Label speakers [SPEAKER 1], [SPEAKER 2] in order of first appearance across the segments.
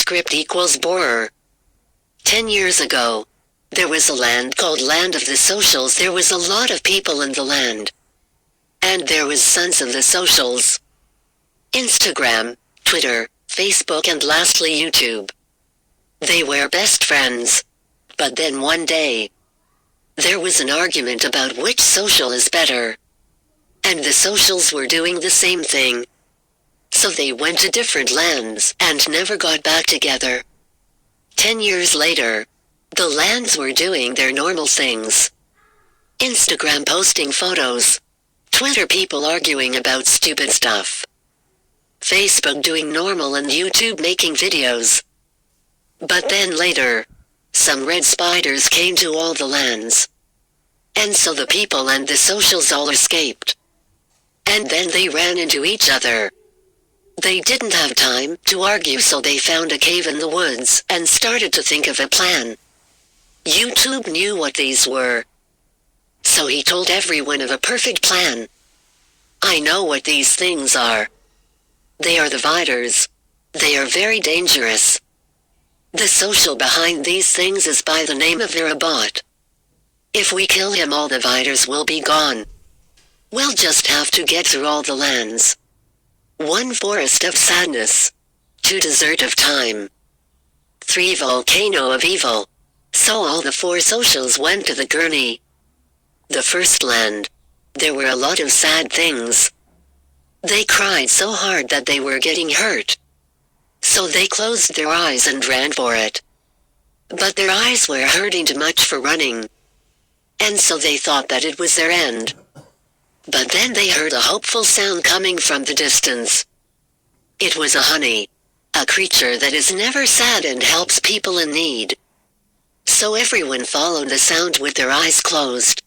[SPEAKER 1] script equals borer. 10 years ago, there was a land called Land of the Socials. There was a lot of people in the land. And there was sons of the socials. Instagram, Twitter, Facebook, and lastly YouTube. They were best friends. But then one day, there was an argument about which social is better. And the socials were doing the same thing. So they went to different lands and never got back together. 10 years later, the lands were doing their normal things. Instagram posting photos. Twitter people arguing about stupid stuff. Facebook doing normal and YouTube making videos. But then later, some red spiders came to all the lands. And so the people and the socials all escaped. And then they ran into each other. They didn't have time to argue, so they found a cave in the woods and started to think of a plan. YouTube knew what these were. So he told everyone of a perfect plan. I know what these things are. They are the viters. They are very dangerous. The social behind these things is by the name of Virabot. If we kill him, all the viters will be gone. We'll just have to get through all the lands. 1 forest of sadness. 2 desert of time. 3 volcano of evil. So all the 4 socials went to the gurney. The first land. There were a lot of sad things. They cried so hard that they were getting hurt. So they closed their eyes and ran for it. But their eyes were hurting too much for running. And so they thought that it was their end. But then they heard a hopeful sound coming from the distance. It was a honey, a creature that is never sad and helps people in need. So everyone followed the sound with their eyes closed.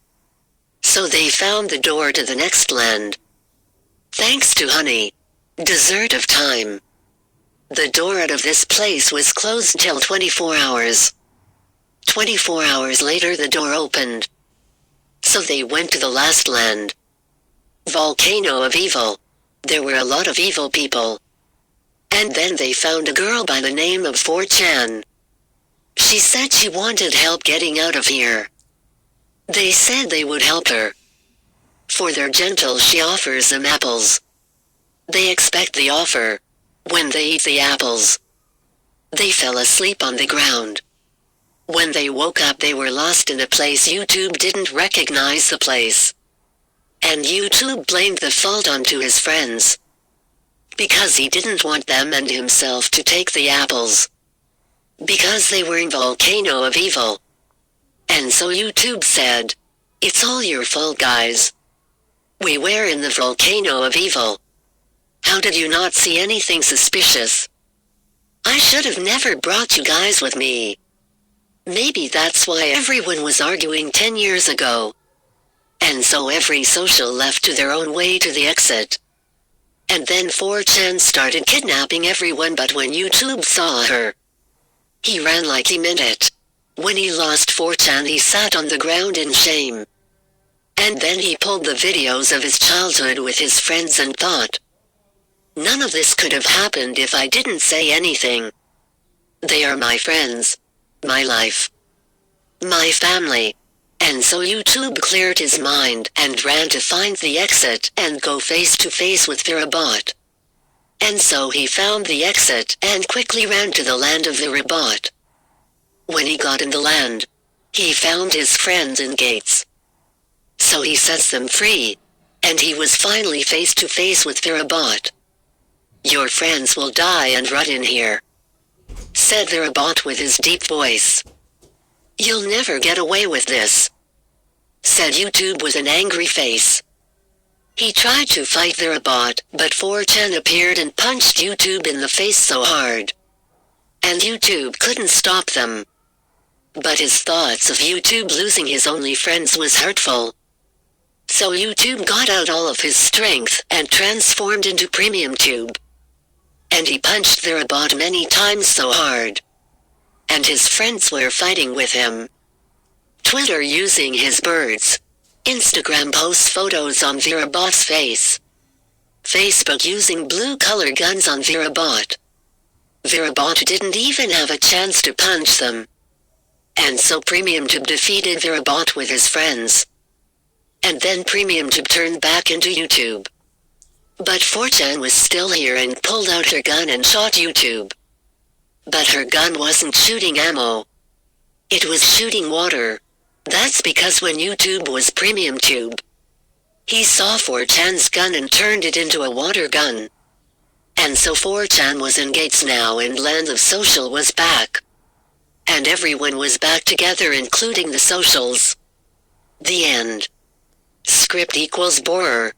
[SPEAKER 1] So they found the door to the next land. Thanks to honey. Desert of time. The door out of this place was closed till 24 hours. 24 hours later the door opened. So they went to the last land. Volcano of evil. There were a lot of evil people. And then they found a girl by the name of 4chan. She said she wanted help getting out of here. They said they would help her. For their gentle, she offers them apples. They expect the offer. When they eat the apples, they fell asleep on the ground. When they woke up, they were lost in a place YouTube didn't recognize the place. And YouTube blamed the fault onto his friends. Because he didn't want them and himself to take the apples. Because they were in volcano of evil. And so YouTube said, "It's all your fault, guys. We were in the volcano of evil. How did you not see anything suspicious? I should have never brought you guys with me." Maybe that's why everyone was arguing 10 years ago. And so every social left to their own way to the exit. And then 4chan started kidnapping everyone, but when YouTube saw her, he ran like he meant it. When he lost 4chan, he sat on the ground in shame. And then he pulled the videos of his childhood with his friends and thought, none of this could have happened if I didn't say anything. They are my friends, my life, my family. And so YouTube cleared his mind and ran to find the exit and go face to face with Virabot. And so he found the exit and quickly ran to the land of Virabot. When he got in the land, he found his friends in gates. So he sets them free, and he was finally face to face with Virabot. "Your friends will die and rot in here," said Virabot with his deep voice. "You'll never get away with this," said YouTube with an angry face. He tried to fight Virabot, but 4chan appeared and punched YouTube in the face so hard. And YouTube couldn't stop them. But his thoughts of YouTube losing his only friends was hurtful. So YouTube got out all of his strength and transformed into Premium Tube. And he punched Virabot many times so hard. And his friends were fighting with him. Twitter using his birds. Instagram posts photos on Virabot's face. Facebook using blue color guns on Virabot. Virabot didn't even have a chance to punch them. And so Premium Tube defeated Virabot with his friends. And then Premium Tube turned back into YouTube. But 4chan was still here and pulled out her gun and shot YouTube. But her gun wasn't shooting ammo. It was shooting water. That's because when YouTube was Premium Tube, he saw 4chan's gun and turned it into a water gun. And so 4chan was engaged now and Land of Social was back. And everyone was back together including the socials. The end. Script equals borer.